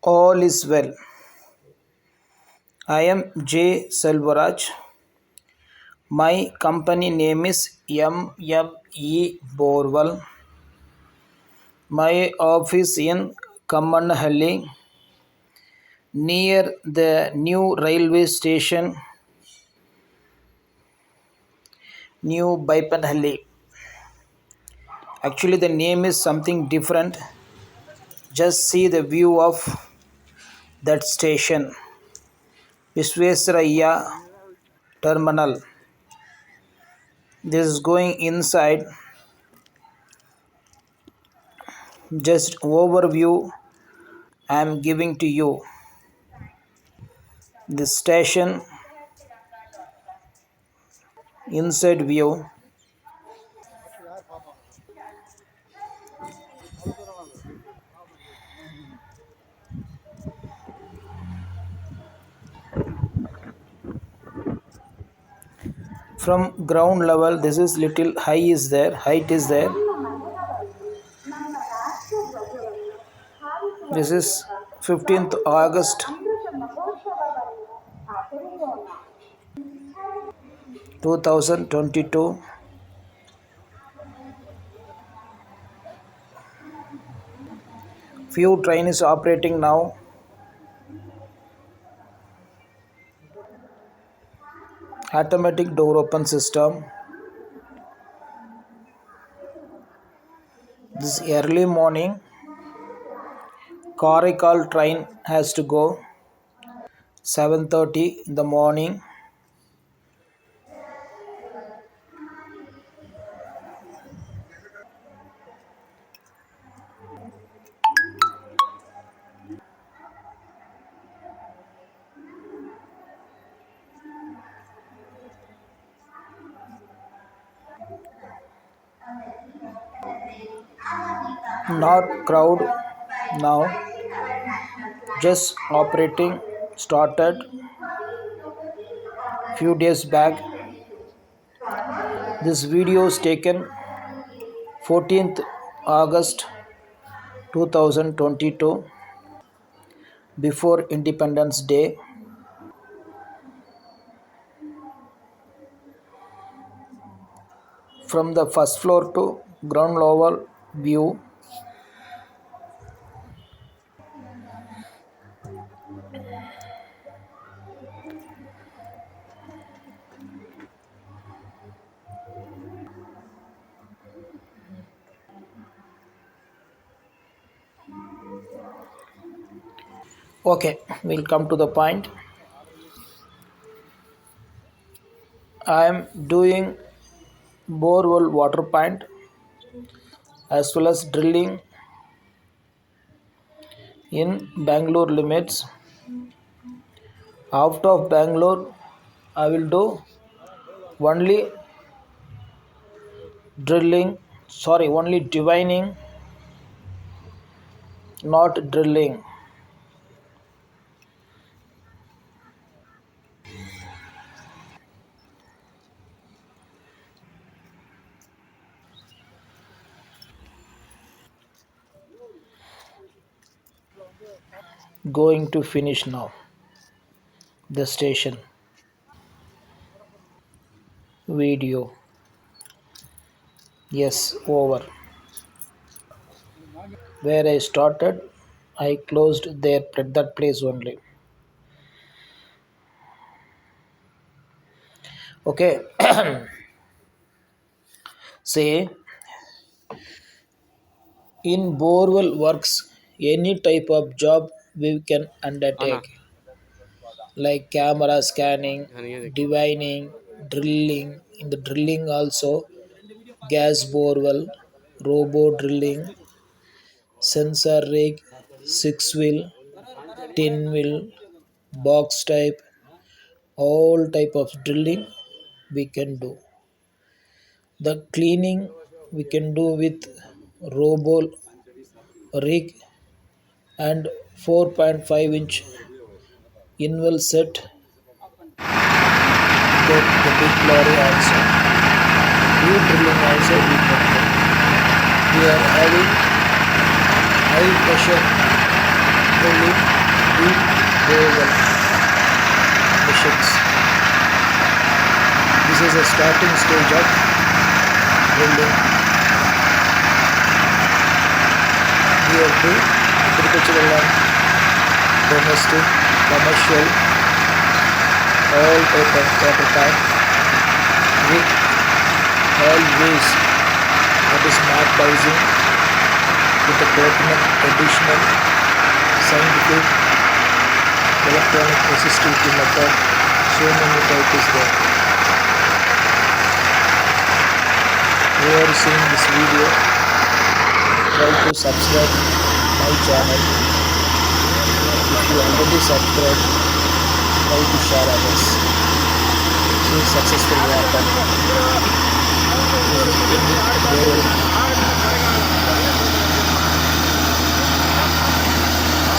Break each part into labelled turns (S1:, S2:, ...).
S1: All is well. I am J. Selvaraj. My company name is MME Borwell. My office in Kammanhalli near the new railway station, New Baipanhalli. Actually, the name is something different. Just see the view of that station, Visvesvaraya terminal. This is going inside. Just overview I am giving to you. The station inside view. From ground level, this is little height is there. This is 15th August 2022. Few train is operating now. Automatic door open system. This early morning, Karaikal train has to go 7:30 in the morning. Not crowd now. Just operating started few days back. This video is taken 14th August 2022 before Independence Day. From the first floor to ground level view. Okay, we'll come to the point. I am doing borewell water plant as well as drilling in Bangalore limits. Out of Bangalore, I will do only only divining, not drilling. Going to finish now. The station. Video. Yes, over. Where I started, I closed there at that place only. Okay. Say in borewell works any type of job we can undertake like camera scanning, divining, drilling. In the drilling also gas borewell, robo drilling, sensor rig, six wheel, tin wheel, box type, all type of drilling we can do. The cleaning we can do with robo rig and 4.5-inch inwell set get the big lorry also. Deep drilling also we can do. We are having high pressure drilling deep borewell machines. This is a starting stage of drilling near to agricultural and domestic, commercial, all type of water pipe with always that is not housing with the pertinent additional scientific electronic resistivity method. So many type is there. Whoever seeing this video, try to subscribe my channel. If you already subscribed, try to share others. See successful happen. This is very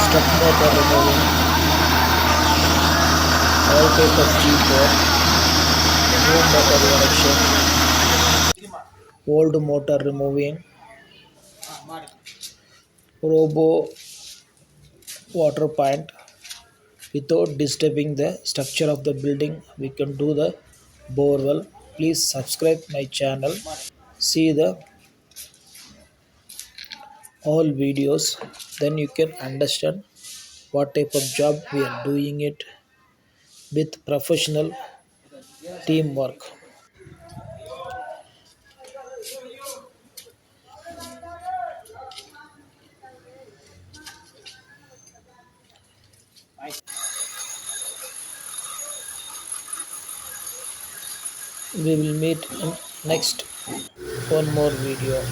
S1: stuck motor removing all type of G4, new motor erection, old motor removing, robo water plant without disturbing the structure of the building. We can do the borewell. Please subscribe my channel. See the all videos. Then you can understand what type of job we are doing it with professional teamwork. We will meet in next one more video.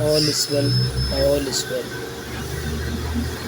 S1: All is well. All is well.